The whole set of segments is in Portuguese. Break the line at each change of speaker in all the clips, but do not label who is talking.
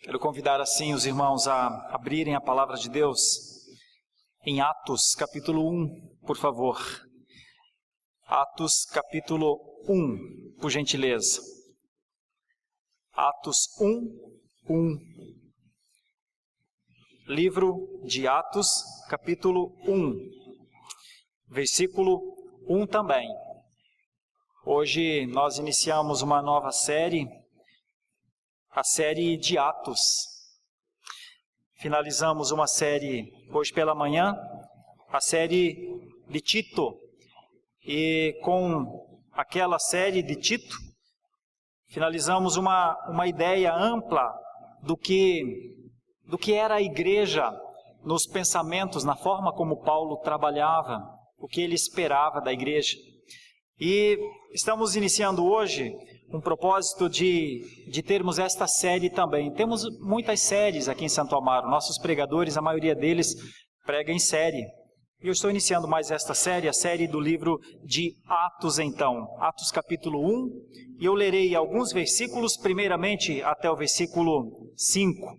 Quero convidar assim os irmãos a abrirem a palavra de Deus em Atos capítulo 1, por favor. Atos capítulo 1, por gentileza. Atos 1. Livro de Atos, capítulo 1, versículo 1 também. Hoje nós iniciamos uma nova série, a série de Atos. Finalizamos uma série hoje pela manhã, a série de Tito. E com aquela série de Tito, finalizamos uma ideia ampla do que era a igreja nos pensamentos, na forma como Paulo trabalhava, o que ele esperava da igreja. E estamos iniciando hoje um propósito de termos esta série também. Temos muitas séries aqui em Santo Amaro. Nossos pregadores, a maioria deles, prega em série. E eu estou iniciando mais esta série, a série do livro de Atos então. Atos capítulo 1. E eu lerei alguns versículos, primeiramente até o versículo 5.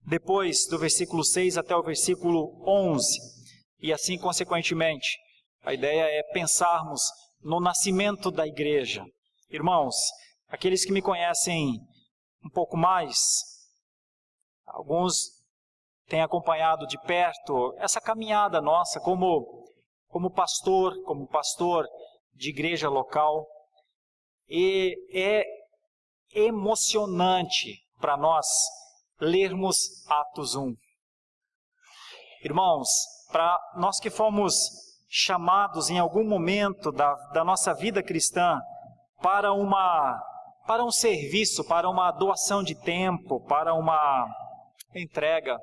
Depois do versículo 6 até o versículo 11. E assim consequentemente. A ideia é pensarmos no nascimento da igreja. Irmãos, aqueles que me conhecem um pouco mais, alguns têm acompanhado de perto essa caminhada nossa como pastor de igreja local. E é emocionante para nós lermos Atos 1. Irmãos, para nós que fomos chamados em algum momento da nossa vida cristã para um serviço, para uma doação de tempo, para uma entrega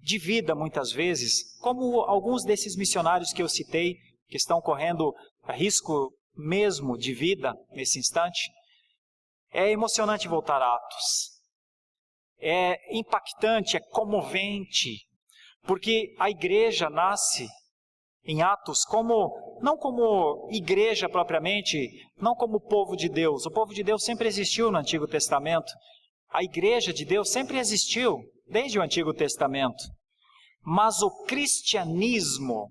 de vida muitas vezes, como alguns desses missionários que eu citei, que estão correndo risco mesmo de vida nesse instante. É emocionante voltar a Atos, é impactante, é comovente, porque a igreja nasce em Atos não como igreja propriamente, não como povo de Deus. O povo de Deus sempre existiu no Antigo Testamento. A igreja de Deus sempre existiu desde o Antigo Testamento. Mas o cristianismo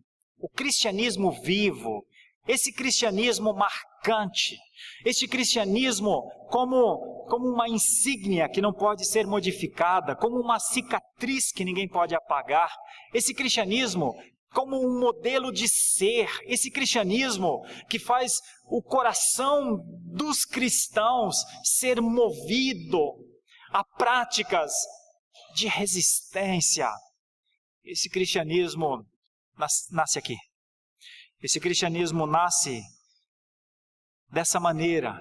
vivo, esse cristianismo marcante, esse cristianismo como uma insígnia que não pode ser modificada, como uma cicatriz que ninguém pode apagar, esse cristianismo como um modelo de ser, esse cristianismo que faz o coração dos cristãos ser movido a práticas de resistência. Esse cristianismo nasce aqui. Esse cristianismo nasce dessa maneira.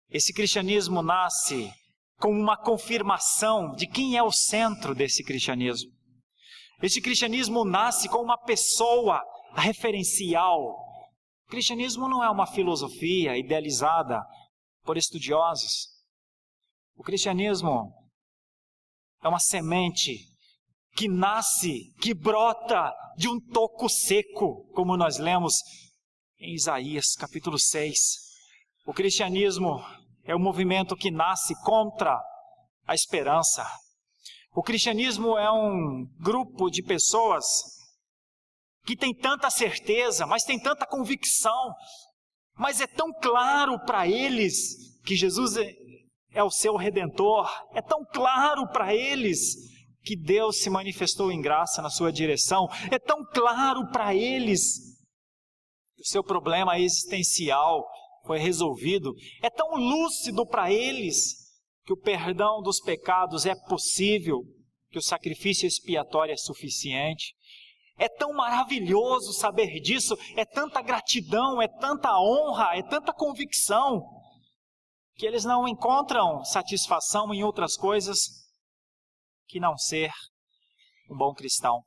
Esse cristianismo nasce como uma confirmação de quem é o centro desse cristianismo. Esse cristianismo nasce com uma pessoa referencial. O cristianismo não é uma filosofia idealizada por estudiosos. O cristianismo é uma semente que nasce, que brota de um toco seco, como nós lemos em Isaías capítulo 6. O cristianismo é um movimento que nasce contra a esperança. O cristianismo é um grupo de pessoas que tem tanta certeza, mas tem tanta convicção, mas é tão claro para eles que Jesus é o seu Redentor, é tão claro para eles que Deus se manifestou em graça na sua direção, é tão claro para eles que o seu problema existencial foi resolvido, é tão lúcido para eles que o perdão dos pecados é possível, que o sacrifício expiatório é suficiente. É tão maravilhoso saber disso, é tanta gratidão, é tanta honra, é tanta convicção, que eles não encontram satisfação em outras coisas que não ser um bom cristão.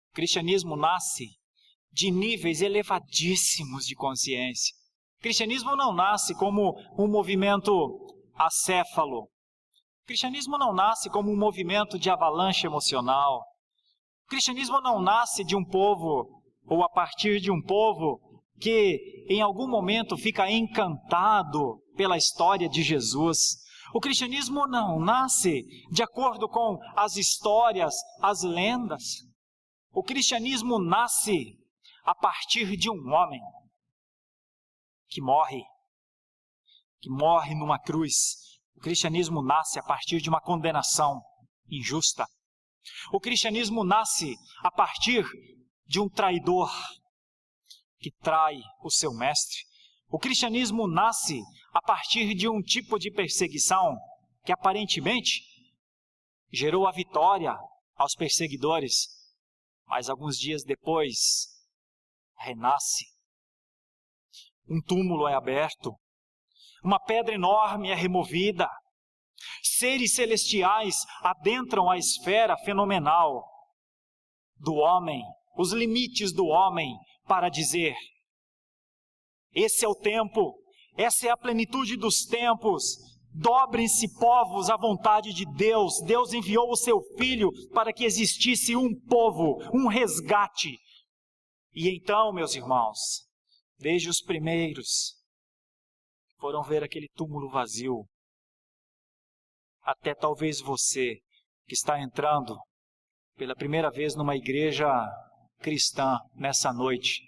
O cristianismo nasce de níveis elevadíssimos de consciência. O cristianismo não nasce como um movimento acéfalo. O cristianismo não nasce como um movimento de avalanche emocional. O cristianismo não nasce de um povo, ou a partir de um povo, que em algum momento fica encantado pela história de Jesus. O cristianismo não nasce de acordo com as histórias, as lendas. O cristianismo nasce a partir de um homem que morre numa cruz. O cristianismo nasce a partir de uma condenação injusta. O cristianismo nasce a partir de um traidor que trai o seu mestre. O cristianismo nasce a partir de um tipo de perseguição que aparentemente gerou a vitória aos perseguidores, mas alguns dias depois renasce. Um túmulo é aberto, uma pedra enorme é removida, seres celestiais adentram a esfera fenomenal do homem, os limites do homem, para dizer: esse é o tempo, essa é a plenitude dos tempos, dobrem-se povos à vontade de Deus. Deus enviou o seu Filho para que existisse um povo, um resgate. E então, meus irmãos, desde os primeiros foram ver aquele túmulo vazio, até talvez você que está entrando pela primeira vez numa igreja cristã nessa noite.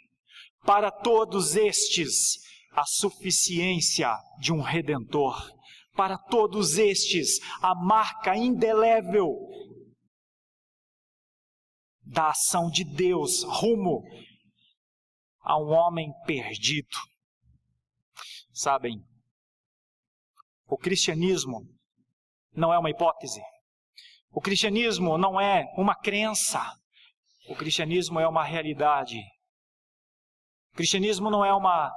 Para todos estes, a suficiência de um Redentor. Para todos estes, a marca indelével da ação de Deus rumo a um homem perdido. Sabem, o cristianismo não é uma hipótese. O cristianismo não é uma crença. O cristianismo é uma realidade. O cristianismo não é uma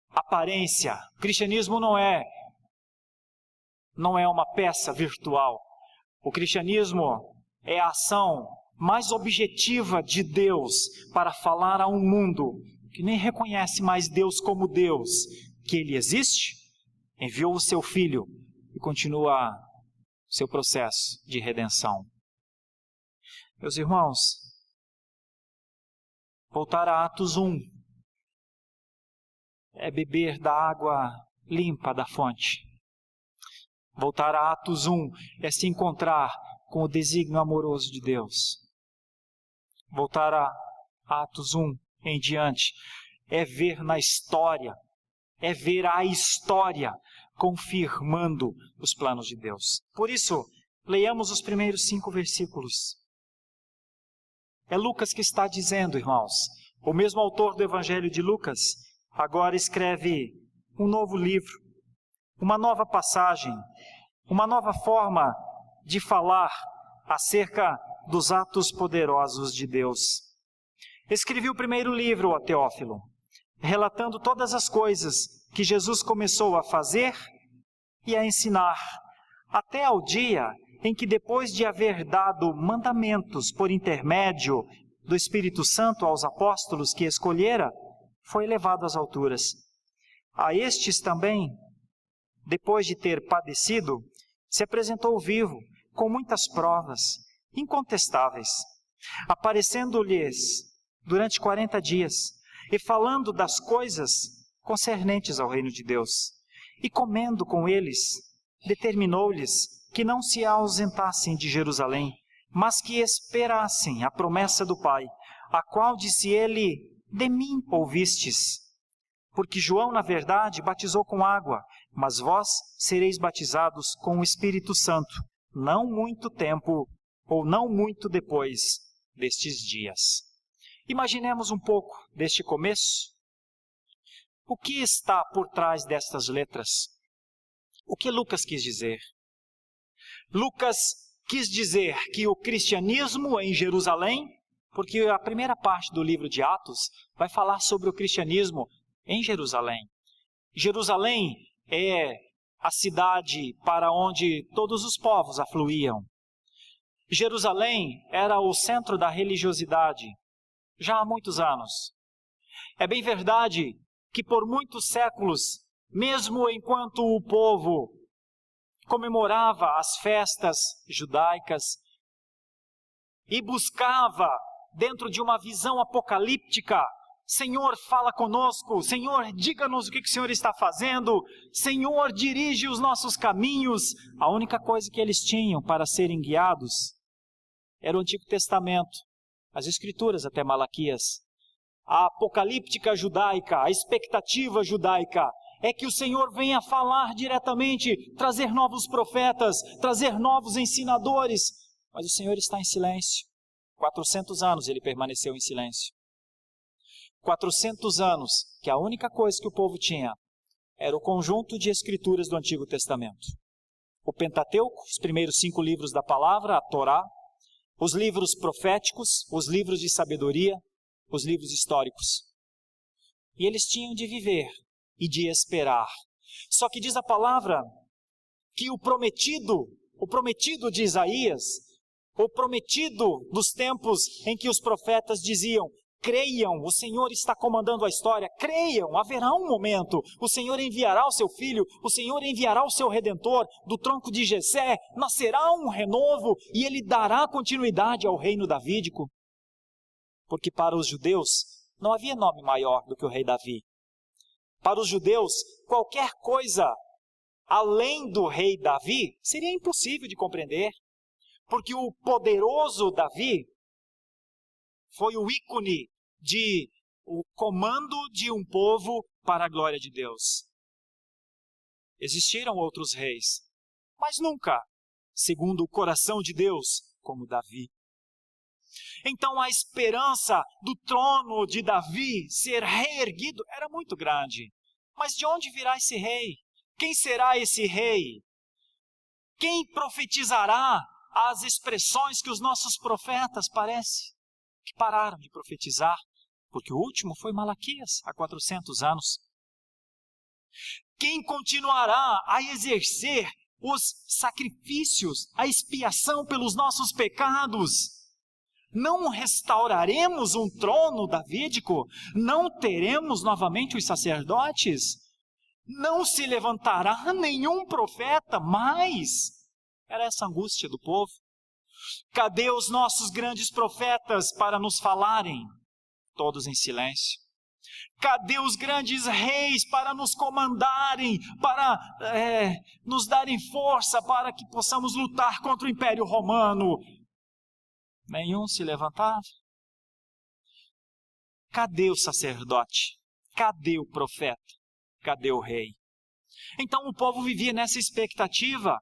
aparência. O cristianismo não é uma peça virtual. O cristianismo é a ação mais objetiva de Deus para falar a um mundo que nem reconhece mais Deus como Deus, que Ele existe, enviou o seu Filho e continua seu processo de redenção. Meus irmãos, voltar a Atos 1 é beber da água limpa da fonte. Voltar a Atos 1 é se encontrar com o desígnio amoroso de Deus. Voltar a Atos 1 em diante é ver na história, é ver a história confirmando os planos de Deus. Por isso, leiamos os primeiros 5 versículos. É Lucas que está dizendo, irmãos. O mesmo autor do Evangelho de Lucas agora escreve um novo livro, uma nova passagem, uma nova forma de falar acerca dos atos poderosos de Deus. Escrevi o primeiro livro, ó Teófilo, relatando todas as coisas que Jesus começou a fazer e a ensinar, até ao dia em que, depois de haver dado mandamentos por intermédio do Espírito Santo aos apóstolos que escolhera, foi levado às alturas. A estes também, depois de ter padecido, se apresentou vivo, com muitas provas incontestáveis, aparecendo-lhes durante 40 dias, e falando das coisas concernentes ao reino de Deus. E comendo com eles, determinou-lhes que não se ausentassem de Jerusalém, mas que esperassem a promessa do Pai, a qual disse ele: de mim ouvistes. Porque João, na verdade, batizou com água, mas vós sereis batizados com o Espírito Santo, não muito tempo, ou não muito depois destes dias. Imaginemos um pouco deste começo. O que está por trás destas letras? O que Lucas quis dizer? Lucas quis dizer que o cristianismo em Jerusalém, porque a primeira parte do livro de Atos vai falar sobre o cristianismo em Jerusalém. Jerusalém é a cidade para onde todos os povos afluíam. Jerusalém era o centro da religiosidade já há muitos anos. É bem verdade que por muitos séculos, mesmo enquanto o povo comemorava as festas judaicas e buscava, dentro de uma visão apocalíptica, Senhor, fala conosco. Senhor, diga-nos o que o Senhor está fazendo. Senhor, dirige os nossos caminhos. A única coisa que eles tinham para serem guiados era o Antigo Testamento, as Escrituras até Malaquias. A apocalíptica judaica, a expectativa judaica é que o Senhor venha falar diretamente, trazer novos profetas, trazer novos ensinadores. Mas o Senhor está em silêncio. 400 anos ele permaneceu em silêncio. 400 anos que a única coisa que o povo tinha era o conjunto de escrituras do Antigo Testamento. O Pentateuco, os primeiros 5 livros da palavra, a Torá, os livros proféticos, os livros de sabedoria, os livros históricos. E eles tinham de viver e de esperar. Só que diz a palavra que o prometido de Isaías, o prometido dos tempos em que os profetas diziam: creiam, o Senhor está comandando a história, creiam, haverá um momento, o Senhor enviará o seu filho, o Senhor enviará o seu Redentor, do tronco de Jessé nascerá um renovo e ele dará continuidade ao reino davídico. Porque para os judeus não havia nome maior do que o rei Davi. Para os judeus, qualquer coisa além do rei Davi seria impossível de compreender, porque o poderoso Davi foi o ícone de o comando de um povo para a glória de Deus. Existiram outros reis, mas nunca segundo o coração de Deus como Davi. Então a esperança do trono de Davi ser reerguido era muito grande. Mas de onde virá esse rei? Quem será esse rei? Quem profetizará as expressões que os nossos profetas parece que pararam de profetizar? Porque o último foi Malaquias, há 400 anos. Quem continuará a exercer os sacrifícios, a expiação pelos nossos pecados? Não restauraremos um trono davídico? Não teremos novamente os sacerdotes? Não se levantará nenhum profeta mais? Era essa angústia do povo. Cadê os nossos grandes profetas para nos falarem? Todos em silêncio. Cadê os grandes reis para nos comandarem, para nos darem força para que possamos lutar contra o Império Romano? Nenhum se levantava. Cadê o sacerdote? Cadê o profeta? Cadê o rei? Então o povo vivia nessa expectativa.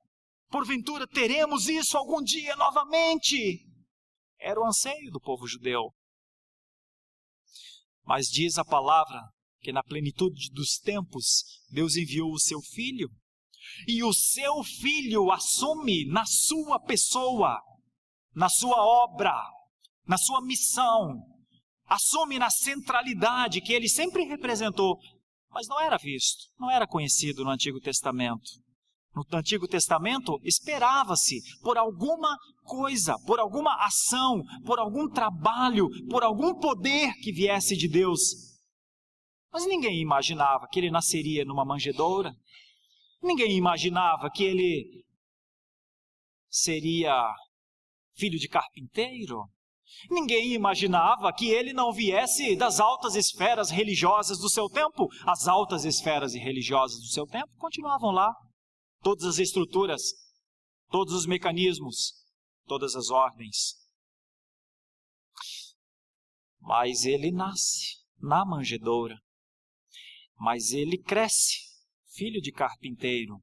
Porventura teremos isso algum dia novamente? Era o anseio do povo judeu. Mas diz a palavra que na plenitude dos tempos, Deus enviou o seu Filho. E o seu Filho assume na sua pessoa, na sua obra, na sua missão, assume na centralidade que ele sempre representou, mas não era visto, não era conhecido no Antigo Testamento. No Antigo Testamento, esperava-se por alguma coisa, por alguma ação, por algum trabalho, por algum poder que viesse de Deus. Mas ninguém imaginava que ele nasceria numa manjedoura. Ninguém imaginava que ele seria filho de carpinteiro. Ninguém imaginava que ele não viesse das altas esferas religiosas do seu tempo. As altas esferas religiosas do seu tempo continuavam lá. Todas as estruturas, todos os mecanismos, todas as ordens. Mas ele nasce na manjedoura. Mas ele cresce, filho de carpinteiro.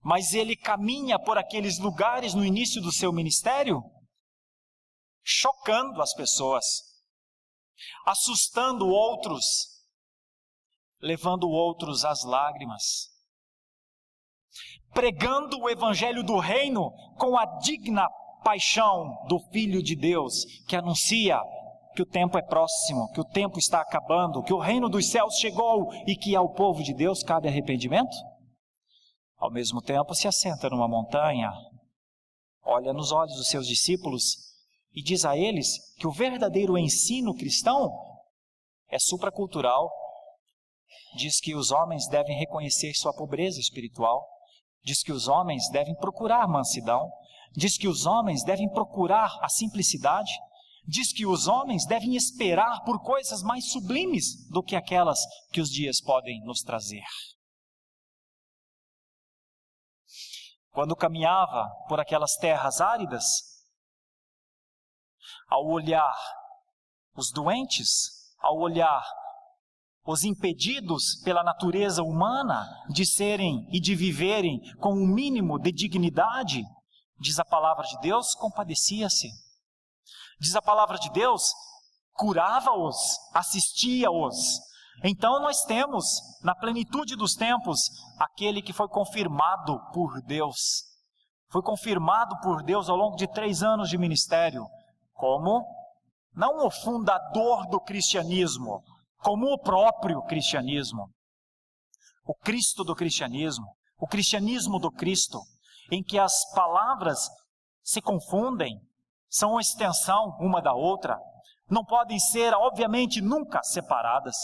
Mas ele caminha por aqueles lugares no início do seu ministério, chocando as pessoas, assustando outros, levando outros às lágrimas, pregando o evangelho do reino com a digna paixão do Filho de Deus, que anuncia que o tempo é próximo, que o tempo está acabando, que o reino dos céus chegou e que ao povo de Deus cabe arrependimento. Ao mesmo tempo se assenta numa montanha, olha nos olhos dos seus discípulos e diz a eles que o verdadeiro ensino cristão é supracultural. Diz que os homens devem reconhecer sua pobreza espiritual. Diz que os homens devem procurar mansidão. Diz que os homens devem procurar a simplicidade. diz que os homens devem esperar por coisas mais sublimes do que aquelas que os dias podem nos trazer. Quando caminhava por aquelas terras áridas, ao olhar os doentes, ao olhar os impedidos pela natureza humana de serem e de viverem com um mínimo de dignidade, diz a palavra de Deus, compadecia-se. Diz a palavra de Deus, curava-os, assistia-os. Então nós temos, na plenitude dos tempos, aquele que foi confirmado por Deus. Foi confirmado por Deus ao longo de 3 anos de ministério, como, não o fundador do cristianismo, como o próprio cristianismo. O Cristo do cristianismo, o cristianismo do Cristo, em que as palavras se confundem, são uma extensão uma da outra, não podem ser, obviamente, nunca separadas.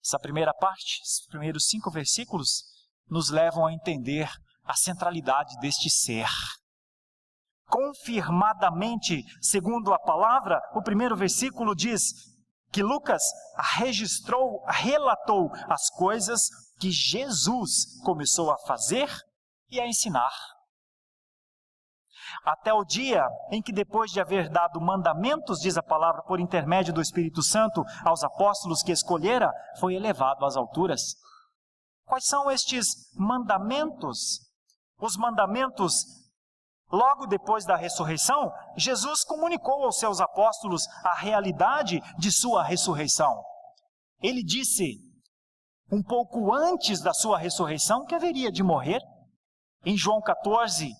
Essa primeira parte, os primeiros 5 versículos, nos levam a entender a centralidade deste ser. Confirmadamente, segundo a palavra, o primeiro versículo diz que Lucas relatou as coisas que Jesus começou a fazer e a ensinar. Até o dia em que, depois de haver dado mandamentos, diz a palavra, por intermédio do Espírito Santo, aos apóstolos que escolhera, foi elevado às alturas. Quais são estes mandamentos? Os mandamentos, logo depois da ressurreição, Jesus comunicou aos seus apóstolos a realidade de sua ressurreição. Ele disse, um pouco antes da sua ressurreição, que haveria de morrer. Em João 14,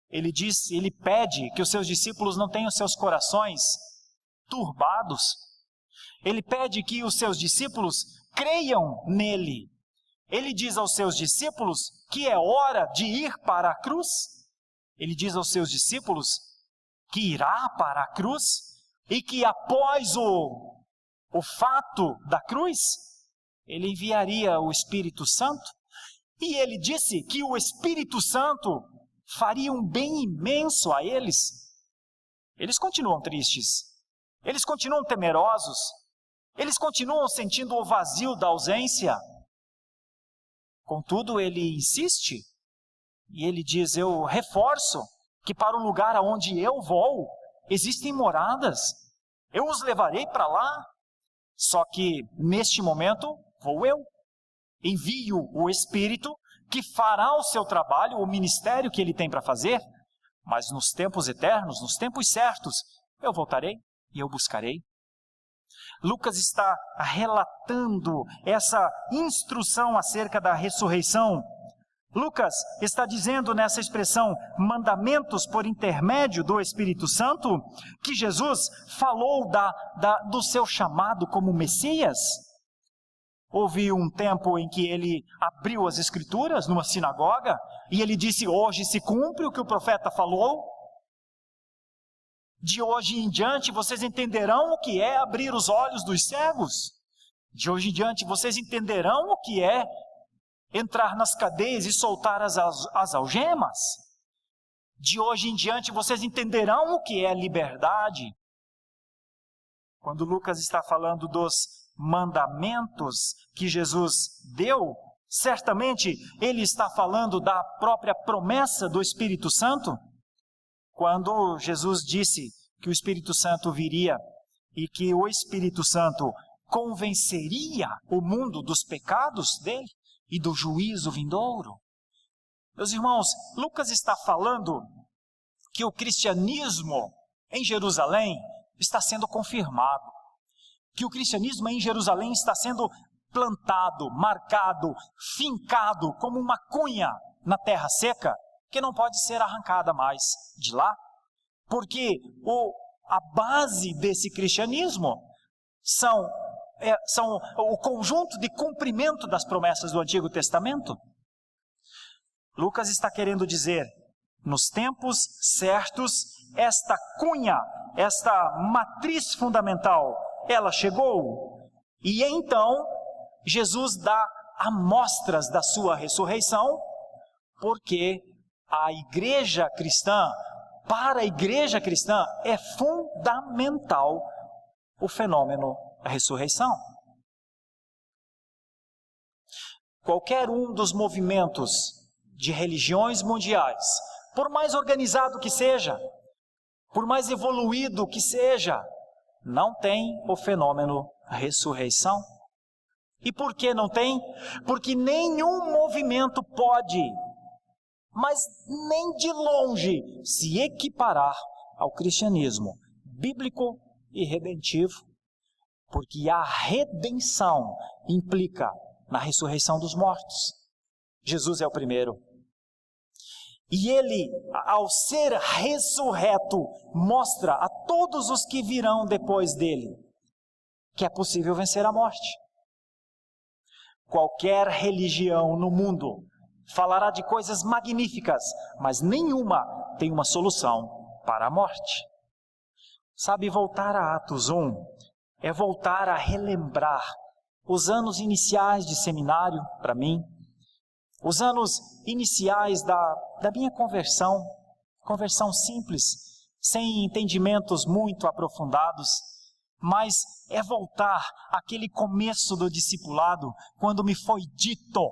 ele pede que os seus discípulos não tenham seus corações turbados. Ele pede que os seus discípulos creiam nele. Ele diz aos seus discípulos que é hora de ir para a cruz. Ele diz aos seus discípulos que irá para a cruz e que após o fato da cruz, ele enviaria o Espírito Santo. E ele disse que o Espírito Santo faria um bem imenso a eles. Eles continuam tristes, eles continuam temerosos, eles continuam sentindo o vazio da ausência. Contudo, ele insiste, e ele diz, eu reforço que para o lugar aonde eu vou, existem moradas, eu os levarei para lá, só que neste momento vou eu, envio o Espírito, que fará o seu trabalho, o ministério que ele tem para fazer, mas nos tempos eternos, nos tempos certos, eu voltarei e eu buscarei. Lucas está relatando essa instrução acerca da ressurreição. Lucas está dizendo nessa expressão, mandamentos por intermédio do Espírito Santo, que Jesus falou do seu chamado como Messias. Houve um tempo em que ele abriu as Escrituras numa sinagoga e ele disse, hoje se cumpre o que o profeta falou. De hoje em diante vocês entenderão o que é abrir os olhos dos cegos. De hoje em diante vocês entenderão o que é entrar nas cadeias e soltar as algemas. De hoje em diante vocês entenderão o que é liberdade. Quando Lucas está falando dos mandamentos que Jesus deu, certamente ele está falando da própria promessa do Espírito Santo. Quando Jesus disse que o Espírito Santo viria e que o Espírito Santo convenceria o mundo dos pecados dele e do juízo vindouro. Meus irmãos, Lucas está falando que o cristianismo em Jerusalém está sendo confirmado. Que o cristianismo em Jerusalém está sendo plantado, marcado, fincado como uma cunha na terra seca, que não pode ser arrancada mais de lá, porque a base desse cristianismo são o conjunto de cumprimento das promessas do Antigo Testamento. Lucas está querendo dizer, nos tempos certos, esta cunha, esta matriz fundamental, ela chegou, e então Jesus dá amostras da sua ressurreição, porque a igreja cristã, para a igreja cristã, é fundamental o fenômeno da ressurreição. Qualquer um dos movimentos de religiões mundiais, por mais organizado que seja, por mais evoluído que seja, não tem o fenômeno ressurreição. E por que não tem? Porque nenhum movimento pode, mas nem de longe, se equiparar ao cristianismo bíblico e redentivo, porque a redenção implica na ressurreição dos mortos. Jesus é o primeiro. E ele, ao ser ressurreto, mostra a todos os que virão depois dele que é possível vencer a morte. Qualquer religião no mundo falará de coisas magníficas, mas nenhuma tem uma solução para a morte. Sabe, voltar a Atos 1 é voltar a relembrar os anos iniciais de seminário para mim, os anos iniciais da minha conversão simples, sem entendimentos muito aprofundados, mas é voltar àquele começo do discipulado, quando me foi dito,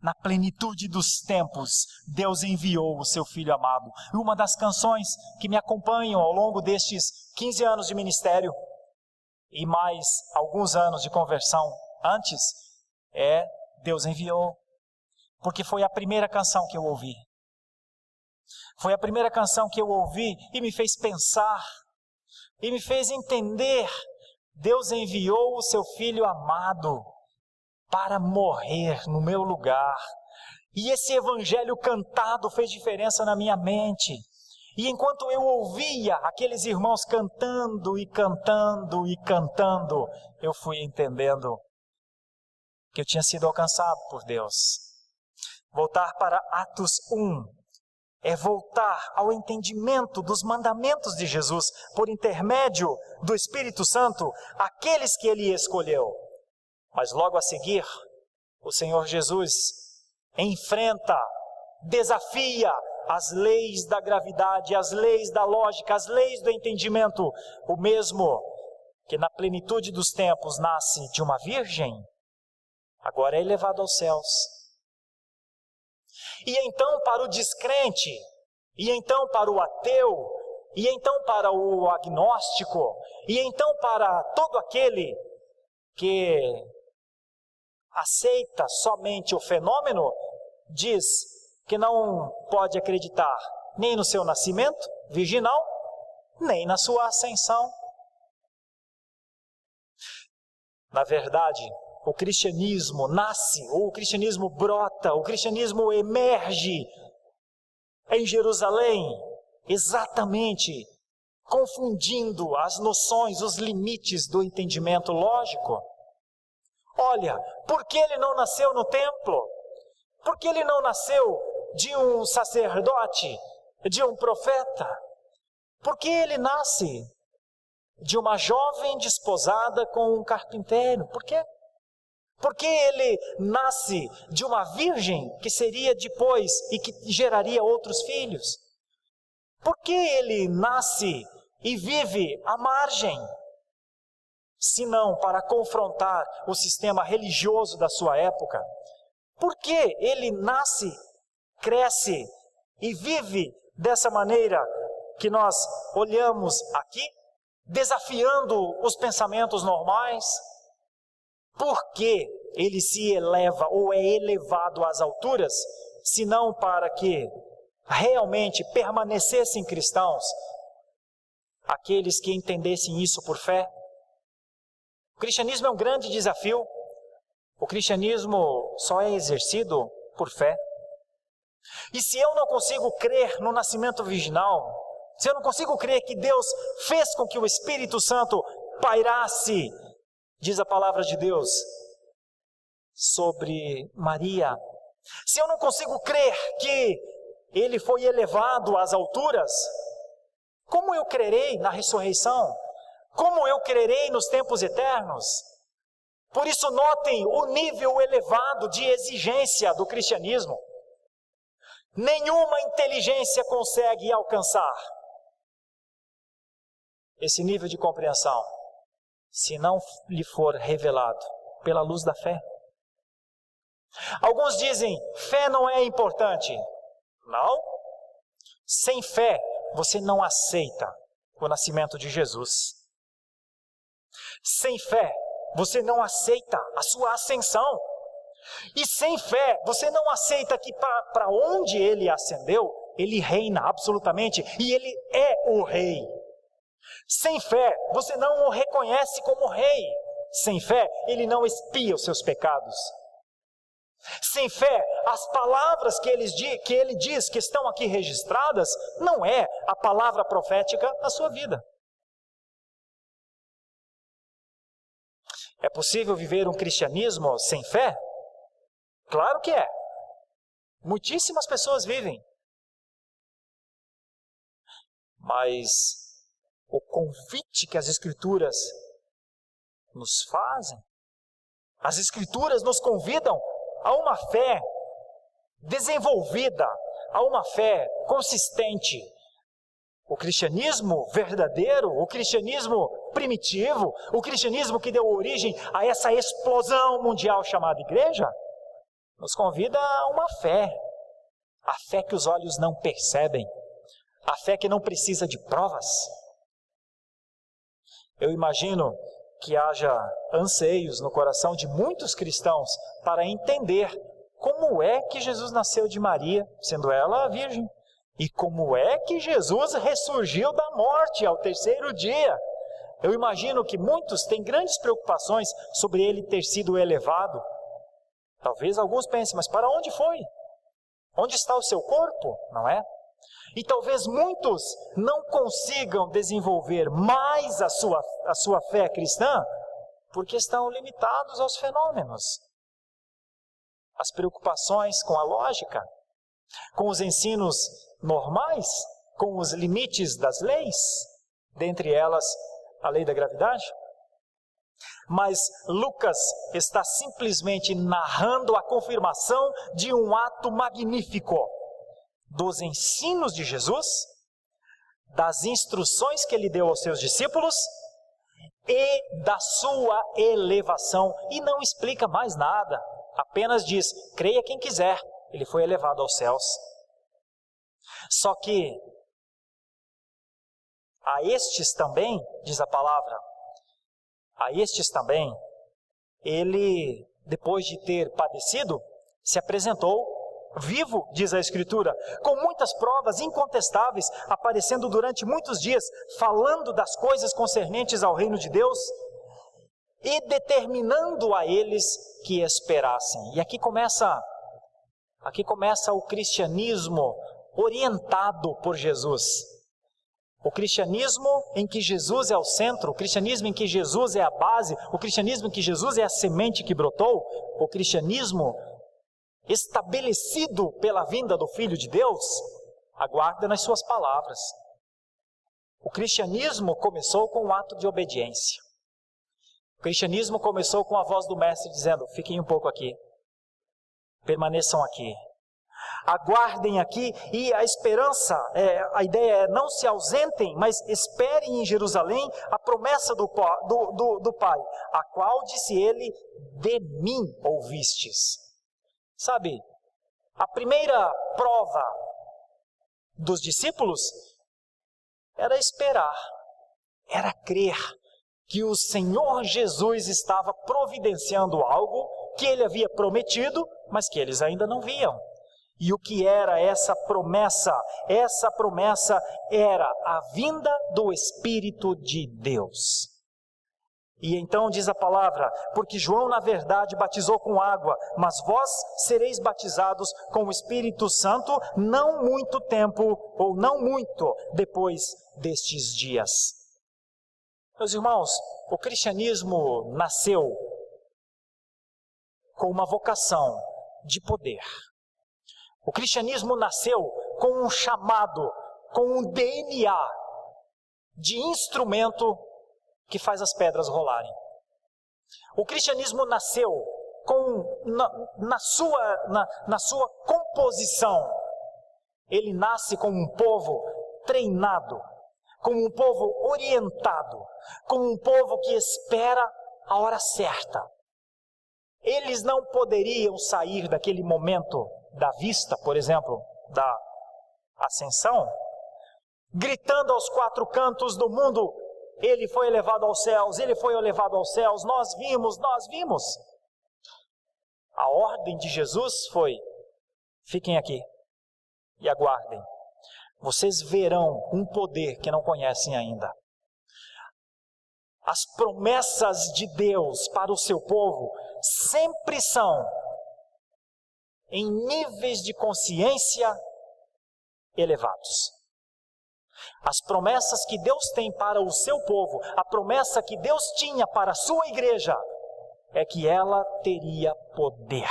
na plenitude dos tempos, Deus enviou o seu Filho amado. E uma das canções que me acompanham ao longo destes 15 anos de ministério, e mais alguns anos de conversão antes, é Deus enviou. Porque foi a primeira canção que eu ouvi. Foi a primeira canção que eu ouvi e me fez pensar, e me fez entender. Deus enviou o seu Filho amado para morrer no meu lugar. E esse evangelho cantado fez diferença na minha mente. E enquanto eu ouvia aqueles irmãos cantando e cantando e cantando, eu fui entendendo que eu tinha sido alcançado por Deus. Voltar para Atos 1 é voltar ao entendimento dos mandamentos de Jesus por intermédio do Espírito Santo, aqueles que ele escolheu. Mas logo a seguir, o Senhor Jesus enfrenta, desafia as leis da gravidade, as leis da lógica, as leis do entendimento. O mesmo que na plenitude dos tempos nasce de uma virgem, agora é elevado aos céus. E então para o descrente, e então para o ateu, e então para o agnóstico, e então para todo aquele que aceita somente o fenômeno, diz que não pode acreditar nem no seu nascimento virginal, nem na sua ascensão. Na verdade, o cristianismo nasce, ou o cristianismo brota, o cristianismo emerge em Jerusalém, exatamente confundindo as noções, os limites do entendimento lógico. Olha, por que ele não nasceu no templo? Por que ele não nasceu de um sacerdote, de um profeta? Por que ele nasce de uma jovem desposada com um carpinteiro? Por quê? Por que ele nasce de uma virgem que seria depois e que geraria outros filhos? Por que ele nasce e vive à margem? Se não para confrontar o sistema religioso da sua época. Por que ele nasce, cresce e vive dessa maneira que nós olhamos aqui, desafiando os pensamentos normais? Por que ele se eleva ou é elevado às alturas, se não para que realmente permanecessem cristãos aqueles que entendessem isso por fé? O cristianismo é um grande desafio. O cristianismo só é exercido por fé. E se eu não consigo crer no nascimento virginal, se eu não consigo crer que Deus fez com que o Espírito Santo pairasse, diz a palavra de Deus, sobre Maria, se eu não consigo crer que ele foi elevado às alturas, como eu crerei na ressurreição? Como eu crerei nos tempos eternos? Por isso notem o nível elevado de exigência do cristianismo. Nenhuma inteligência consegue alcançar esse nível de compreensão, se não lhe for revelado pela luz da fé. Alguns dizem, fé não é importante. Não. Sem fé, você não aceita o nascimento de Jesus. Sem fé, você não aceita a sua ascensão. E sem fé, você não aceita que para onde ele ascendeu, ele reina absolutamente, e ele é o rei. Sem fé, você não o reconhece como rei. Sem fé, ele não expia os seus pecados. Sem fé, as palavras que ele diz que estão aqui registradas, não é a palavra profética da sua vida. É possível viver um cristianismo sem fé? Claro que é. Muitíssimas pessoas vivem. Mas o convite que as Escrituras nos fazem, as Escrituras nos convidam a uma fé desenvolvida, a uma fé consistente. O cristianismo verdadeiro, o cristianismo primitivo, o cristianismo que deu origem a essa explosão mundial chamada igreja, nos convida a uma fé. A fé que os olhos não percebem, a fé que não precisa de provas. Eu imagino que haja anseios no coração de muitos cristãos para entender como é que Jesus nasceu de Maria, sendo ela a virgem, e como é que Jesus ressurgiu da morte ao terceiro dia. Eu imagino que muitos têm grandes preocupações sobre ele ter sido elevado. Talvez alguns pensem, mas para onde foi? Onde está o seu corpo? Não é? E talvez muitos não consigam desenvolver mais a sua fé cristã, porque estão limitados aos fenômenos. As preocupações com a lógica, com os ensinos normais, com os limites das leis, dentre elas a lei da gravidade. Mas Lucas está simplesmente narrando a confirmação de um ato magnífico dos ensinos de Jesus, das instruções que ele deu aos seus discípulos e da sua elevação. E não explica mais nada, apenas diz, creia quem quiser, ele foi elevado aos céus. Só que a estes também, diz a palavra, a estes também, ele, depois de ter padecido, se apresentou vivo, diz a Escritura, com muitas provas incontestáveis, aparecendo durante muitos dias, falando das coisas concernentes ao reino de Deus e determinando a eles que esperassem. E aqui começa o cristianismo orientado por Jesus. O cristianismo em que Jesus é o centro, o cristianismo em que Jesus é a base, o cristianismo em que Jesus é a semente que brotou, o cristianismo estabelecido pela vinda do Filho de Deus, aguarda nas suas palavras. O cristianismo começou com um ato de obediência. O cristianismo começou com a voz do Mestre dizendo, fiquem um pouco aqui, permaneçam aqui, aguardem aqui, e a esperança, a ideia é não se ausentem, mas esperem em Jerusalém a promessa do Pai, a qual disse ele, de mim ouvistes. Sabe, a primeira prova dos discípulos era esperar, era crer que o Senhor Jesus estava providenciando algo que ele havia prometido, mas que eles ainda não viam. E o que era essa promessa? Essa promessa era a vinda do Espírito de Deus. E então diz a palavra, porque João na verdade batizou com água, mas vós sereis batizados com o Espírito Santo não muito tempo, ou não muito depois destes dias. Meus irmãos, o cristianismo nasceu com uma vocação de poder. O cristianismo nasceu com um chamado, com um DNA de instrumento que faz as pedras rolarem. O cristianismo nasceu com, na sua composição, ele nasce como um povo treinado, como um povo orientado, como um povo que espera a hora certa. Eles não poderiam sair daquele momento da vista, por exemplo, da ascensão, gritando aos quatro cantos do mundo: ele foi elevado aos céus, ele foi elevado aos céus, nós vimos, nós vimos. A ordem de Jesus foi: fiquem aqui e aguardem. Vocês verão um poder que não conhecem ainda. As promessas de Deus para o seu povo sempre são em níveis de consciência elevados. As promessas que Deus tem para o seu povo, a promessa que Deus tinha para a sua igreja, é que ela teria poder.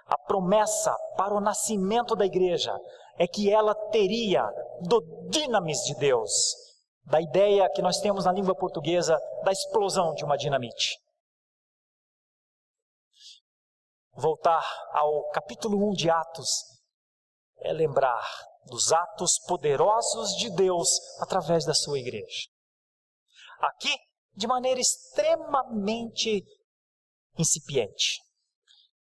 A promessa para o nascimento da igreja é que ela teria do dinamis de Deus, da ideia que nós temos na língua portuguesa da explosão de uma dinamite. Voltar ao capítulo 1 de Atos é lembrar dos atos poderosos de Deus através da sua igreja. Aqui, de maneira extremamente incipiente.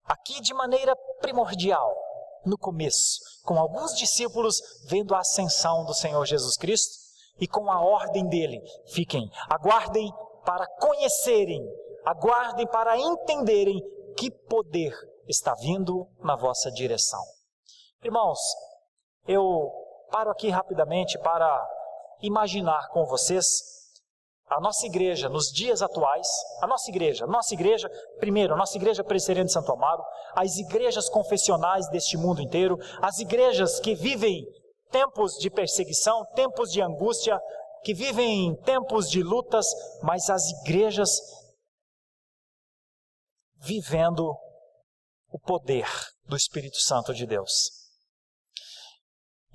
Aqui, de maneira primordial, no começo, com alguns discípulos vendo a ascensão do Senhor Jesus Cristo e com a ordem dele: fiquem, aguardem para conhecerem, aguardem para entenderem que poder está vindo na vossa direção. Irmãos, eu paro aqui rapidamente para imaginar com vocês a nossa igreja nos dias atuais, a nossa igreja, primeiro, a nossa igreja presbiteriana de Santo Amaro, as igrejas confessionais deste mundo inteiro, as igrejas que vivem tempos de perseguição, tempos de angústia, que vivem tempos de lutas, mas as igrejas vivendo o poder do Espírito Santo de Deus.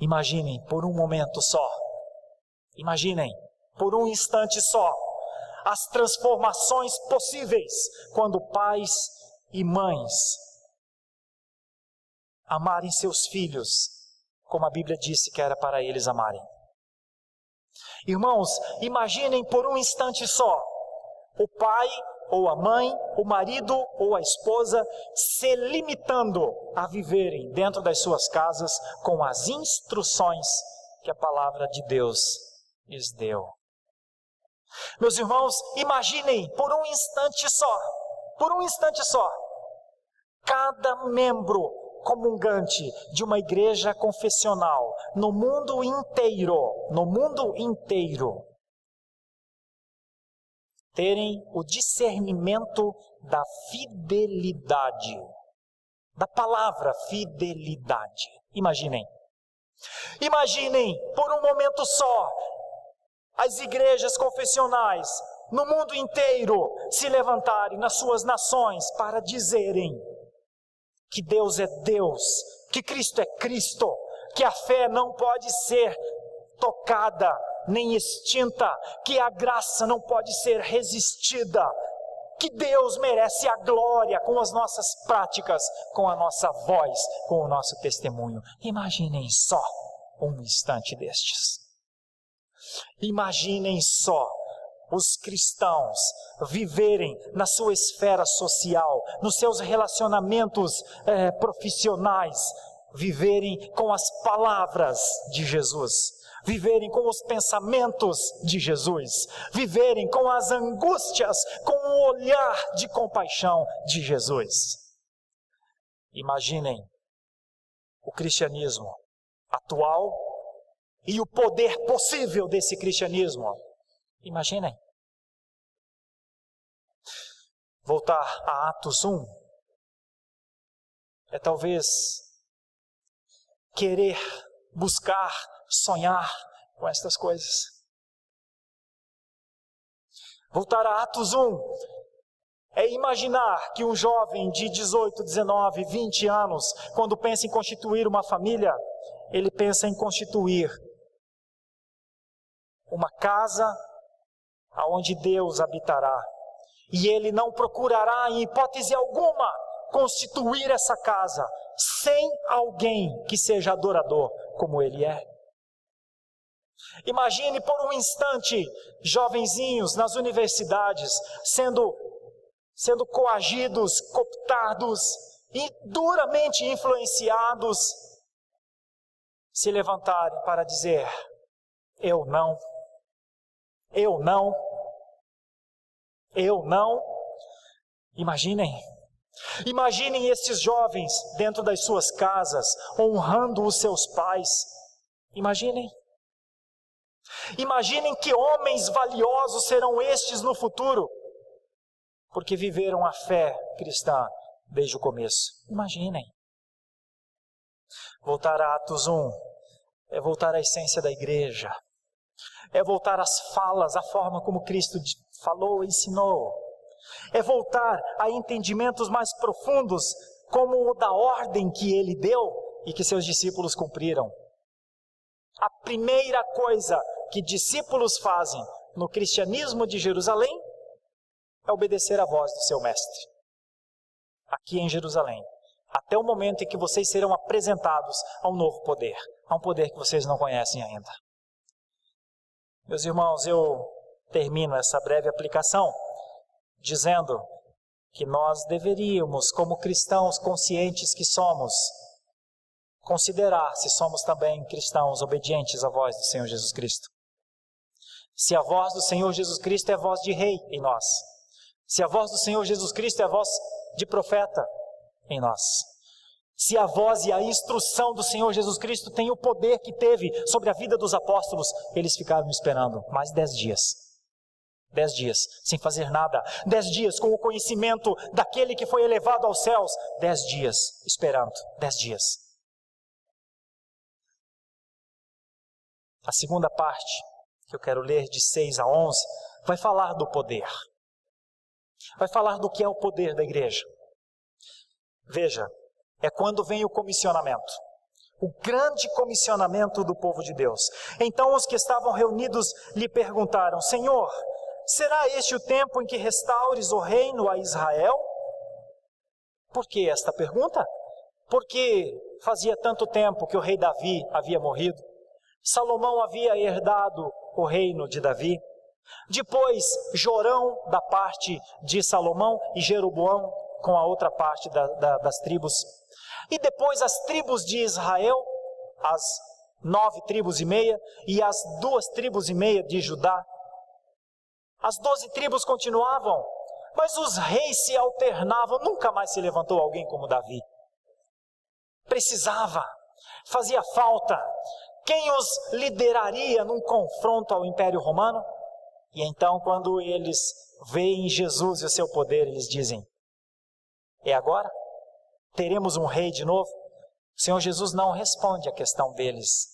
Imaginem por um momento só, imaginem por um instante só, as transformações possíveis quando pais e mães amarem seus filhos, como a Bíblia disse que era para eles amarem. Irmãos, imaginem por um instante só, o pai ou a mãe, o marido ou a esposa se limitando a viverem dentro das suas casas com as instruções que a palavra de Deus lhes deu. Meus irmãos, imaginem por um instante só, cada membro comungante de uma igreja confessional no mundo inteiro, terem o discernimento da fidelidade, da palavra fidelidade. Imaginem por um momento só, as igrejas confessionais no mundo inteiro se levantarem nas suas nações para dizerem que Deus é Deus, que Cristo é Cristo, que a fé não pode ser tocada nem extinta, que a graça não pode ser resistida, que Deus merece a glória com as nossas práticas, com a nossa voz, com o nosso testemunho. Imaginem só um instante destes. Imaginem só os cristãos viverem na sua esfera social, nos seus relacionamentos profissionais, viverem com as palavras de Jesus, viverem com os pensamentos de Jesus, viverem com as angústias, com o olhar de compaixão de Jesus. Imaginem o cristianismo atual e o poder possível desse cristianismo. Imaginem. Voltar a Atos 1 é talvez querer, buscar, sonhar com estas coisas. Voltar a Atos 1 é imaginar que um jovem de 18, 19, 20 anos, quando pensa em constituir uma família, ele pensa em constituir uma casa aonde Deus habitará. E ele não procurará, em hipótese alguma, constituir essa casa sem alguém que seja adorador como ele é. Imagine por um instante jovenzinhos nas universidades sendo coagidos, cooptados e duramente influenciados, se levantarem para dizer: eu não, eu não, eu não. Imaginem esses jovens dentro das suas casas, honrando os seus pais. Imaginem que homens valiosos serão estes no futuro, porque viveram a fé cristã desde o começo. Imaginem. Voltar a Atos 1 é voltar à essência da igreja, é voltar às falas, à forma como Cristo falou e ensinou, é voltar a entendimentos mais profundos, como o da ordem que ele deu e que seus discípulos cumpriram. A primeira coisa que discípulos fazem no cristianismo de Jerusalém é obedecer à voz do seu mestre, aqui em Jerusalém, até o momento em que vocês serão apresentados a um novo poder, a um poder que vocês não conhecem ainda. Meus irmãos, eu termino essa breve aplicação dizendo que nós deveríamos, como cristãos conscientes que somos, considerar se somos também cristãos obedientes à voz do Senhor Jesus Cristo. Se a voz do Senhor Jesus Cristo é voz de rei em nós, se a voz do Senhor Jesus Cristo é voz de profeta em nós, se a voz e a instrução do Senhor Jesus Cristo tem o poder que teve sobre a vida dos apóstolos, eles ficaram esperando mais 10 dias. 10 dias sem fazer nada, 10 dias com o conhecimento daquele que foi elevado aos céus, 10 dias esperando, 10 dias. A segunda parte, que eu quero ler de 6 a 11, vai falar do poder. Vai falar do que é o poder da igreja. Veja, é quando vem o comissionamento. O grande comissionamento do povo de Deus. Então os que estavam reunidos lhe perguntaram: Senhor, será este o tempo em que restaures o reino a Israel? Por que esta pergunta? Porque fazia tanto tempo que o rei Davi havia morrido. Salomão havia herdado o reino de Davi. Depois, Jorão da parte de Salomão e Jeroboão com a outra parte das tribos. E depois as tribos de Israel, as 9 tribos e meia, e as 2 tribos e meia de Judá. As 12 tribos continuavam, mas os reis se alternavam. Nunca mais se levantou alguém como Davi. Precisava, fazia falta. Quem os lideraria num confronto ao Império Romano? E então, quando eles veem Jesus e o seu poder, eles dizem: é agora? Teremos um rei de novo? O Senhor Jesus não responde à questão deles.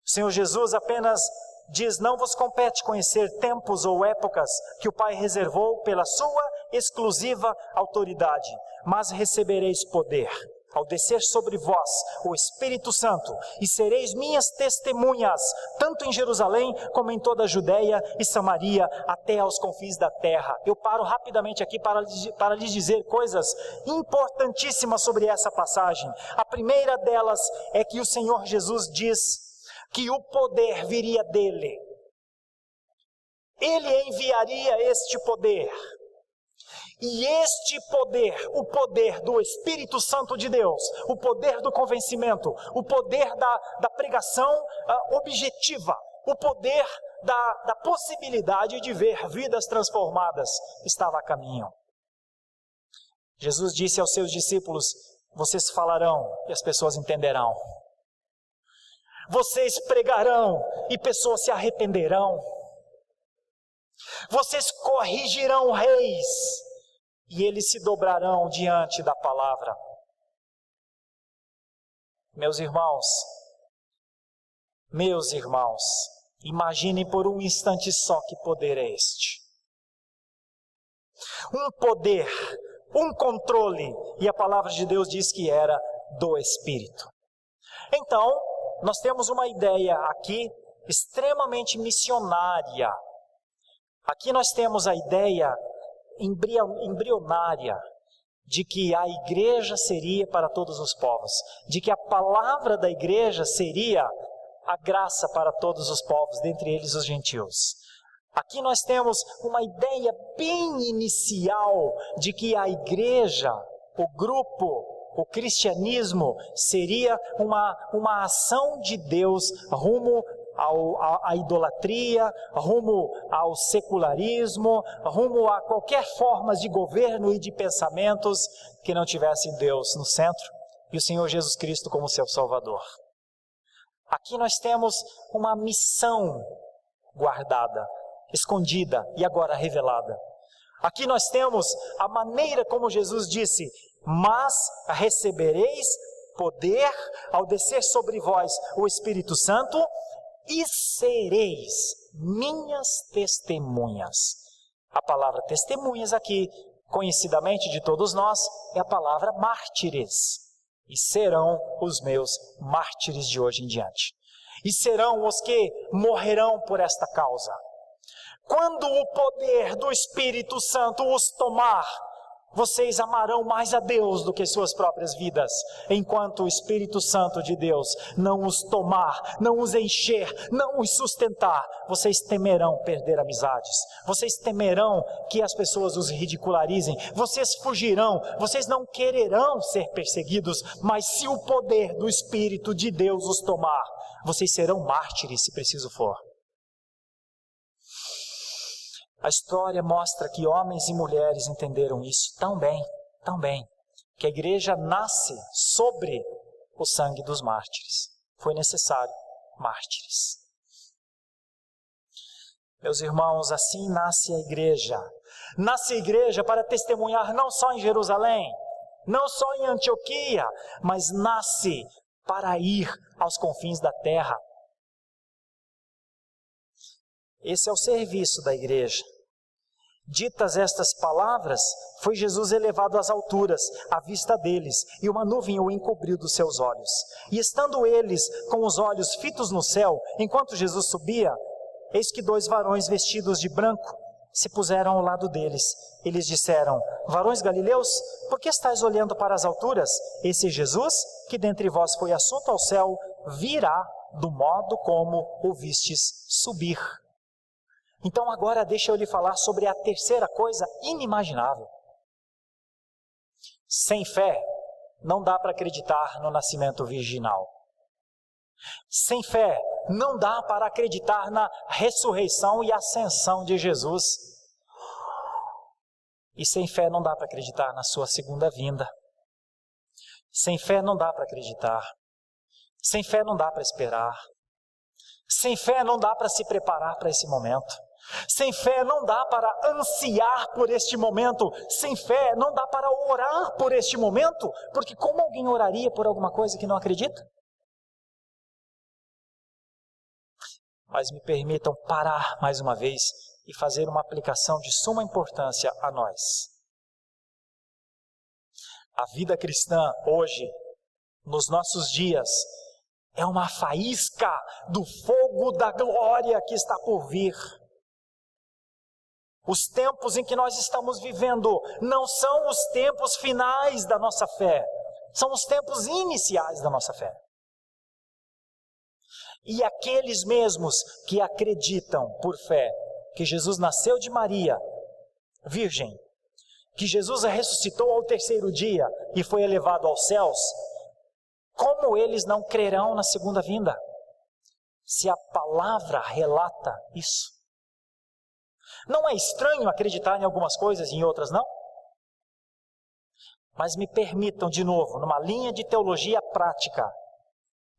O Senhor Jesus apenas diz: não vos compete conhecer tempos ou épocas que o Pai reservou pela sua exclusiva autoridade, mas recebereis poder ao descer sobre vós o Espírito Santo, e sereis minhas testemunhas, tanto em Jerusalém como em toda a Judeia e Samaria, até aos confins da terra. Eu paro rapidamente aqui para lhes dizer coisas importantíssimas sobre essa passagem. A primeira delas é que o Senhor Jesus diz que o poder viria dele. Ele enviaria este poder. E este poder, o poder do Espírito Santo de Deus, o poder do convencimento, o poder da pregação objetiva, o poder da possibilidade de ver vidas transformadas, estava a caminho. Jesus disse aos seus discípulos: vocês falarão e as pessoas entenderão. Vocês pregarão e pessoas se arrependerão. Vocês corrigirão reis e eles se dobrarão diante da palavra. Meus irmãos, imaginem por um instante só que poder é este. Um poder, um controle, e a palavra de Deus diz que era do Espírito. Então, nós temos uma ideia aqui extremamente missionária. Aqui nós temos a ideia embrionária de que a igreja seria para todos os povos, de que a palavra da igreja seria a graça para todos os povos, dentre eles os gentios. Aqui nós temos uma ideia bem inicial de que a igreja, o grupo, o cristianismo seria uma ação de Deus rumo à idolatria, rumo ao secularismo, rumo a qualquer forma de governo e de pensamentos que não tivessem Deus no centro e o Senhor Jesus Cristo como seu Salvador. Aqui nós temos uma missão guardada, escondida e agora revelada. Aqui nós temos a maneira como Jesus disse: mas recebereis poder ao descer sobre vós o Espírito Santo e sereis minhas testemunhas. A palavra testemunhas aqui, conhecidamente de todos nós, é a palavra mártires. E serão os meus mártires de hoje em diante. E serão os que morrerão por esta causa. Quando o poder do Espírito Santo os tomar, vocês amarão mais a Deus do que suas próprias vidas. Enquanto o Espírito Santo de Deus não os tomar, não os encher, não os sustentar, vocês temerão perder amizades. Vocês temerão que as pessoas os ridicularizem. Vocês fugirão, vocês não quererão ser perseguidos. Mas se o poder do Espírito de Deus os tomar, vocês serão mártires se preciso for. A história mostra que homens e mulheres entenderam isso tão bem, que a igreja nasce sobre o sangue dos mártires. Foi necessário mártires. Meus irmãos, assim nasce a igreja. Nasce a igreja para testemunhar não só em Jerusalém, não só em Antioquia, mas nasce para ir aos confins da terra. Esse é o serviço da igreja. Ditas estas palavras, foi Jesus elevado às alturas, à vista deles, e uma nuvem o encobriu dos seus olhos. E estando eles com os olhos fitos no céu, enquanto Jesus subia, eis que 2 varões vestidos de branco se puseram ao lado deles. Eles disseram: varões galileus, por que estáis olhando para as alturas? Esse Jesus, que dentre vós foi assunto ao céu, virá do modo como o vistes subir. Então agora deixa eu lhe falar sobre a terceira coisa inimaginável. Sem fé, não dá para acreditar no nascimento virginal. Sem fé, não dá para acreditar na ressurreição e ascensão de Jesus. E sem fé não dá para acreditar na sua segunda vinda. Sem fé não dá para acreditar. Sem fé não dá para esperar. Sem fé não dá para se preparar para esse momento. Sem fé não dá para ansiar por este momento. Sem fé não dá para orar por este momento. Porque como alguém oraria por alguma coisa que não acredita? Mas me permitam parar mais uma vez e fazer uma aplicação de suma importância a nós. A vida cristã hoje, nos nossos dias, é uma faísca do fogo da glória que está por vir. Os tempos em que nós estamos vivendo não são os tempos finais da nossa fé, são os tempos iniciais da nossa fé. E aqueles mesmos que acreditam por fé que Jesus nasceu de Maria, virgem, que Jesus ressuscitou ao 3º dia e foi elevado aos céus, como eles não crerão na segunda vinda? Se a palavra relata isso. Não é estranho acreditar em algumas coisas e em outras não? Mas me permitam de novo, numa linha de teologia prática,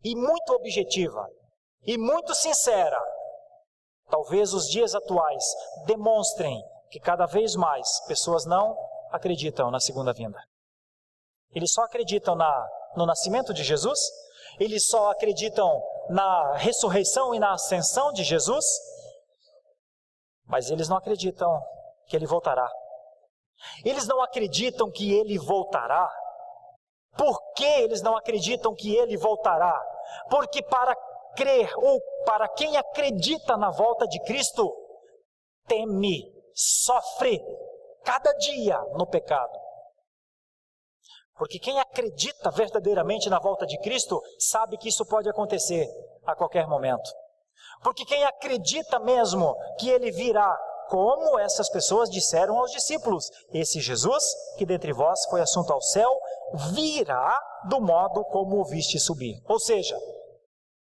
e muito objetiva, e muito sincera, talvez os dias atuais demonstrem que cada vez mais pessoas não acreditam na segunda vinda. Eles só acreditam no nascimento de Jesus? Eles só acreditam na ressurreição e na ascensão de Jesus? Mas eles não acreditam que Ele voltará. Eles não acreditam que Ele voltará. Por que eles não acreditam que Ele voltará? Porque para crer, ou para quem acredita na volta de Cristo, teme, sofre cada dia no pecado. Porque quem acredita verdadeiramente na volta de Cristo, sabe que isso pode acontecer a qualquer momento. Porque quem acredita mesmo que Ele virá, como essas pessoas disseram aos discípulos, esse Jesus, que dentre vós foi assunto ao céu, virá do modo como o viste subir. Ou seja,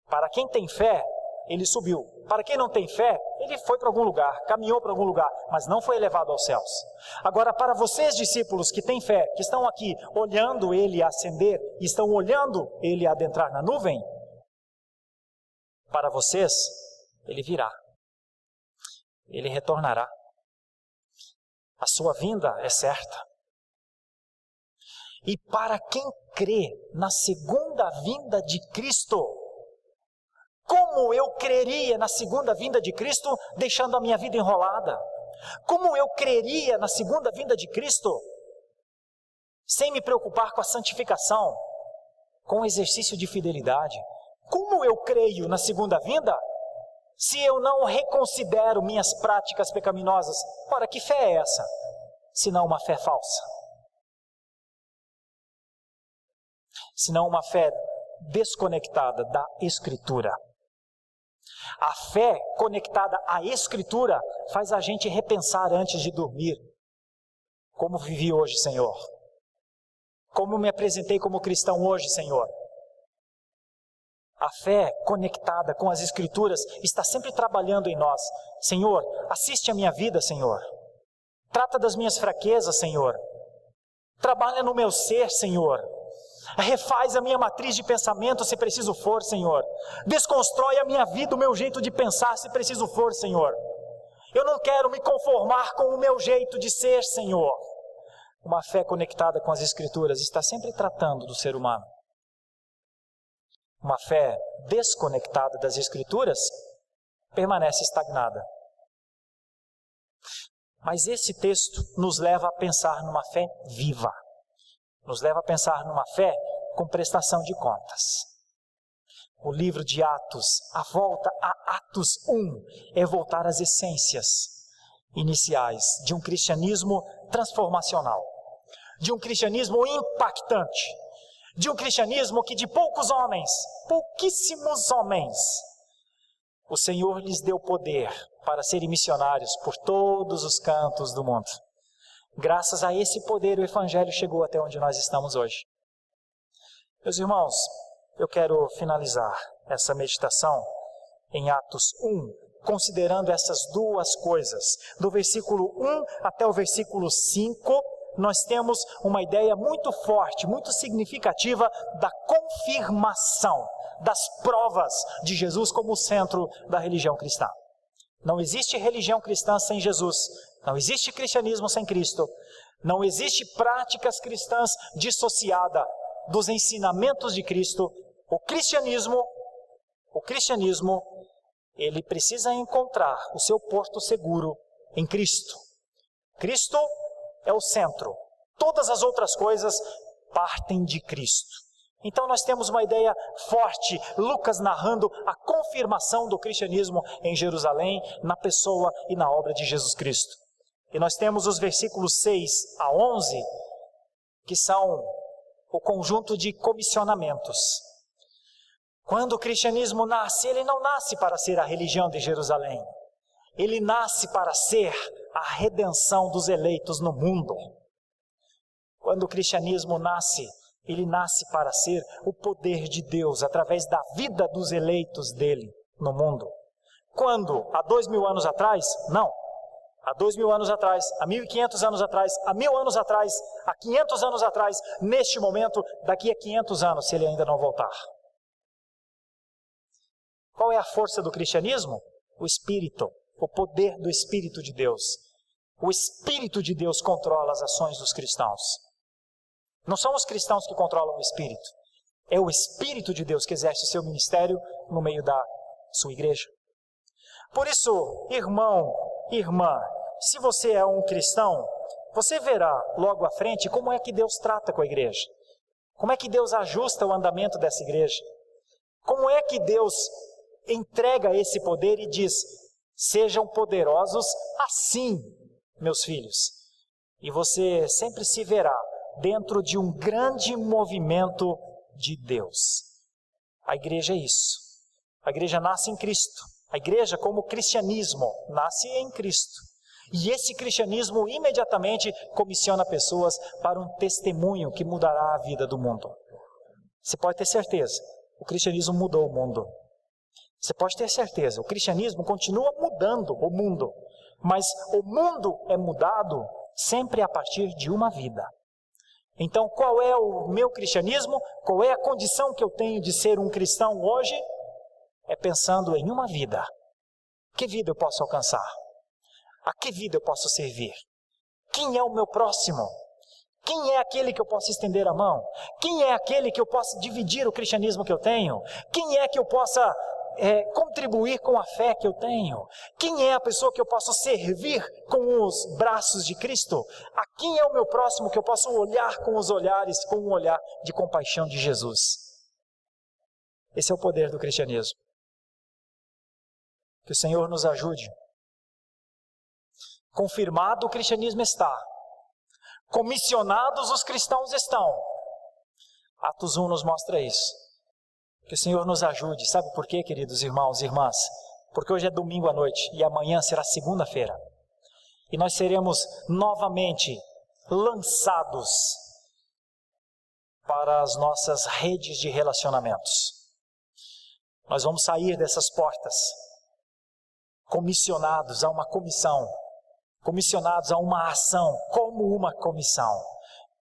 para quem tem fé, Ele subiu. Para quem não tem fé, Ele foi para algum lugar, caminhou para algum lugar, mas não foi elevado aos céus. Agora, para vocês, discípulos que têm fé, que estão aqui olhando Ele ascender, e estão olhando Ele adentrar na nuvem, para vocês, Ele virá. Ele retornará. A sua vinda é certa. E para quem crê na segunda vinda de Cristo, como eu creria na segunda vinda de Cristo, deixando a minha vida enrolada? Como eu creria na segunda vinda de Cristo, sem me preocupar com a santificação, com o exercício de fidelidade? Como eu creio na segunda vinda, se eu não reconsidero minhas práticas pecaminosas? Ora, que fé é essa, senão uma fé falsa? Senão uma fé desconectada da Escritura. A fé conectada à Escritura faz a gente repensar antes de dormir. Como vivi hoje, Senhor? Como me apresentei como cristão hoje, Senhor? A fé conectada com as Escrituras está sempre trabalhando em nós. Senhor, assiste a minha vida, Senhor. Trata das minhas fraquezas, Senhor. Trabalha no meu ser, Senhor. Refaz a minha matriz de pensamento se preciso for, Senhor. Desconstrói a minha vida, o meu jeito de pensar se preciso for, Senhor. Eu não quero me conformar com o meu jeito de ser, Senhor. Uma fé conectada com as Escrituras está sempre tratando do ser humano. Uma fé desconectada das Escrituras permanece estagnada. Mas esse texto nos leva a pensar numa fé viva. Nos leva a pensar numa fé com prestação de contas. O livro de Atos, a volta a Atos 1, é voltar às essências iniciais de um cristianismo transformacional, de um cristianismo impactante, de um cristianismo que de poucos homens, pouquíssimos homens, o Senhor lhes deu poder para serem missionários por todos os cantos do mundo. Graças a esse poder, o Evangelho chegou até onde nós estamos hoje. Meus irmãos, eu quero finalizar essa meditação em Atos 1, considerando essas duas coisas. Do versículo 1 até o versículo 5, nós temos uma ideia muito forte, muito significativa da confirmação das provas de Jesus como o centro da religião cristã. Não existe religião cristã sem Jesus. Não existe cristianismo sem Cristo. Não existe práticas cristãs dissociadas dos ensinamentos de Cristo. O cristianismo, ele precisa encontrar o seu porto seguro em Cristo. Cristo é o centro. Todas as outras coisas partem de Cristo. Então nós temos uma ideia forte, Lucas narrando a confirmação do cristianismo em Jerusalém, na pessoa e na obra de Jesus Cristo. E nós temos os versículos 6 a 11, que são o conjunto de comissionamentos. Quando o cristianismo nasce, ele não nasce para ser a religião de Jerusalém. Ele nasce para ser a redenção dos eleitos no mundo. Quando o cristianismo nasce, ele nasce para ser o poder de Deus através da vida dos eleitos dele no mundo. Quando? Há 2000 anos atrás? Não. Há 2000 anos atrás, há 1500 anos atrás, há 1000 anos atrás, há 500 anos atrás, neste momento, daqui a 500 anos, se ele ainda não voltar. Qual é a força do cristianismo? O Espírito, o poder do Espírito de Deus. O Espírito de Deus controla as ações dos cristãos. Não são os cristãos que controlam o Espírito. É o Espírito de Deus que exerce o seu ministério no meio da sua igreja. Por isso, irmão, irmã, se você é um cristão, você verá logo à frente como é que Deus trata com a igreja. Como é que Deus ajusta o andamento dessa igreja. Como é que Deus entrega esse poder e diz: sejam poderosos assim, meus filhos. E você sempre se verá dentro de um grande movimento de Deus. A igreja é isso. A igreja nasce em Cristo. A igreja, como cristianismo, nasce em Cristo. E esse cristianismo imediatamente comissiona pessoas para um testemunho que mudará a vida do mundo. Você pode ter certeza, o cristianismo mudou o mundo. Você pode ter certeza, o cristianismo continua mudando o mundo. Mas o mundo é mudado sempre a partir de uma vida. Então, qual é o meu cristianismo? Qual é a condição que eu tenho de ser um cristão hoje? É pensando em uma vida. Que vida eu posso alcançar? A que vida eu posso servir? Quem é o meu próximo? Quem é aquele que eu posso estender a mão? Quem é aquele que eu possa dividir o cristianismo que eu tenho? Quem é que eu possa contribuir com a fé que eu tenho? Quem é a pessoa que eu posso servir com os braços de Cristo? A quem é o meu próximo que eu posso olhar com os olhares, com um olhar de compaixão de Jesus? Esse é o poder do cristianismo. Que o Senhor nos ajude. Confirmado o cristianismo está. Comissionados os cristãos estão. Atos 1 nos mostra isso. Que o Senhor nos ajude. Sabe por quê, queridos irmãos e irmãs? Porque hoje é domingo à noite e amanhã será segunda-feira. E nós seremos novamente lançados para as nossas redes de relacionamentos. Nós vamos sair dessas portas comissionados a uma comissão, comissionados a uma ação, como uma comissão,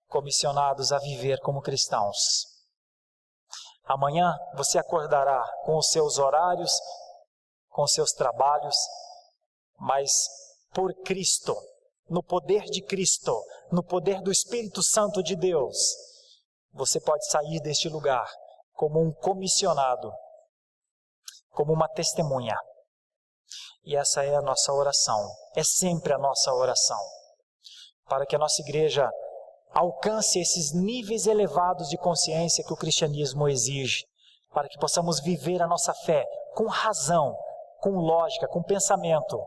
comissionados a viver como cristãos. Amanhã você acordará com os seus horários, com os seus trabalhos, mas por Cristo, no poder de Cristo, no poder do Espírito Santo de Deus, você pode sair deste lugar como um comissionado, como uma testemunha. E essa é a nossa oração, é sempre a nossa oração, para que a nossa igreja alcance esses níveis elevados de consciência que o cristianismo exige, para que possamos viver a nossa fé com razão, com lógica, com pensamento,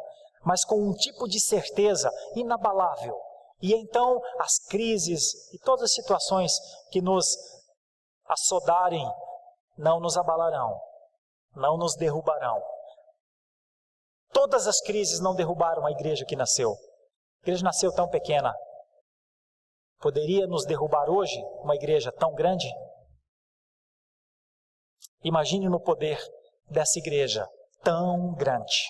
mas com um tipo de certeza inabalável. E então as crises e todas as situações que nos assodarem não nos abalarão, não nos derrubarão. Todas as crises não derrubaram a igreja que nasceu. A igreja nasceu tão pequena. Poderia nos derrubar hoje uma igreja tão grande? Imagine no poder dessa igreja tão grande.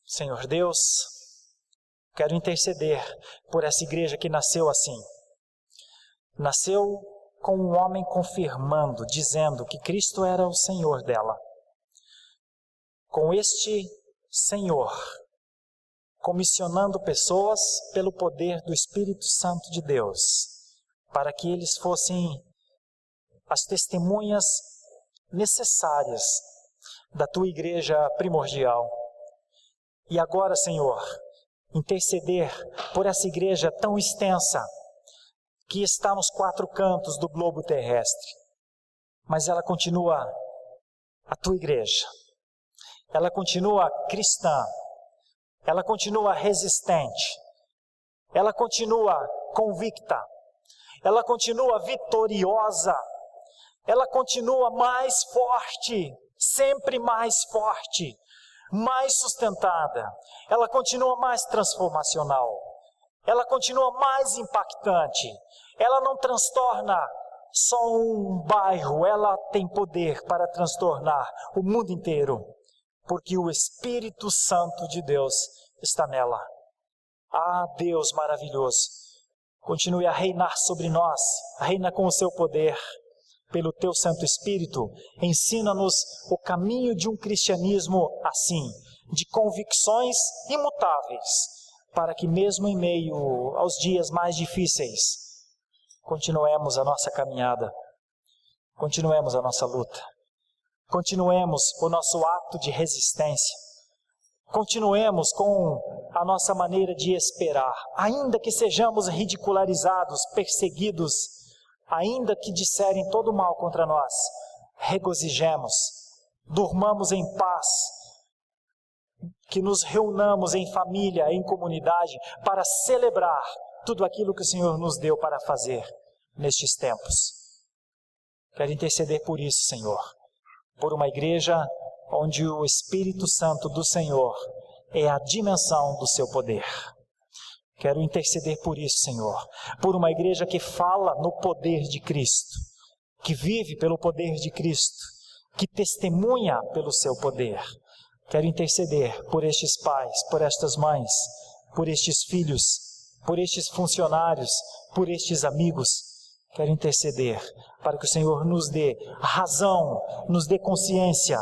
Senhor Deus, quero interceder por essa igreja que nasceu assim. Nasceu com um homem confirmando, dizendo que Cristo era o Senhor dela. Com este Senhor, comissionando pessoas pelo poder do Espírito Santo de Deus, para que eles fossem as testemunhas necessárias da tua igreja primordial. E agora, Senhor, interceder por essa igreja tão extensa, que está nos 4 cantos do globo terrestre, mas ela continua a tua igreja. Ela continua cristã, ela continua resistente, ela continua convicta, ela continua vitoriosa, ela continua mais forte, sempre mais forte, mais sustentada, ela continua mais transformacional, ela continua mais impactante, ela não transtorna só um bairro, ela tem poder para transtornar o mundo inteiro. Porque o Espírito Santo de Deus está nela. Ah, Deus maravilhoso, continue a reinar sobre nós, reina com o seu poder, pelo teu Santo Espírito, ensina-nos o caminho de um cristianismo assim, de convicções imutáveis, para que mesmo em meio aos dias mais difíceis, continuemos a nossa caminhada, continuemos a nossa luta. Continuemos o nosso ato de resistência. Continuemos com a nossa maneira de esperar. Ainda que sejamos ridicularizados, perseguidos, ainda que disserem todo mal contra nós, regozijemos, durmamos em paz, que nos reunamos em família, em comunidade, para celebrar tudo aquilo que o Senhor nos deu para fazer nestes tempos. Quero interceder por isso, Senhor, por uma igreja onde o Espírito Santo do Senhor é a dimensão do seu poder. Quero interceder por isso, Senhor, por uma igreja que fala no poder de Cristo, que vive pelo poder de Cristo, que testemunha pelo seu poder. Quero interceder por estes pais, por estas mães, por estes filhos, por estes funcionários, por estes amigos. Quero interceder para que o Senhor nos dê razão, nos dê consciência,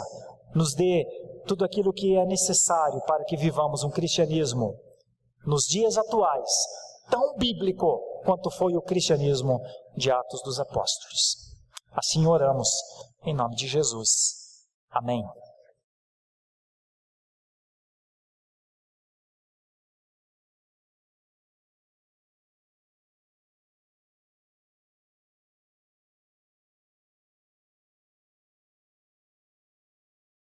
nos dê tudo aquilo que é necessário para que vivamos um cristianismo nos dias atuais, tão bíblico quanto foi o cristianismo de Atos dos Apóstolos. Assim oramos, em nome de Jesus. Amém.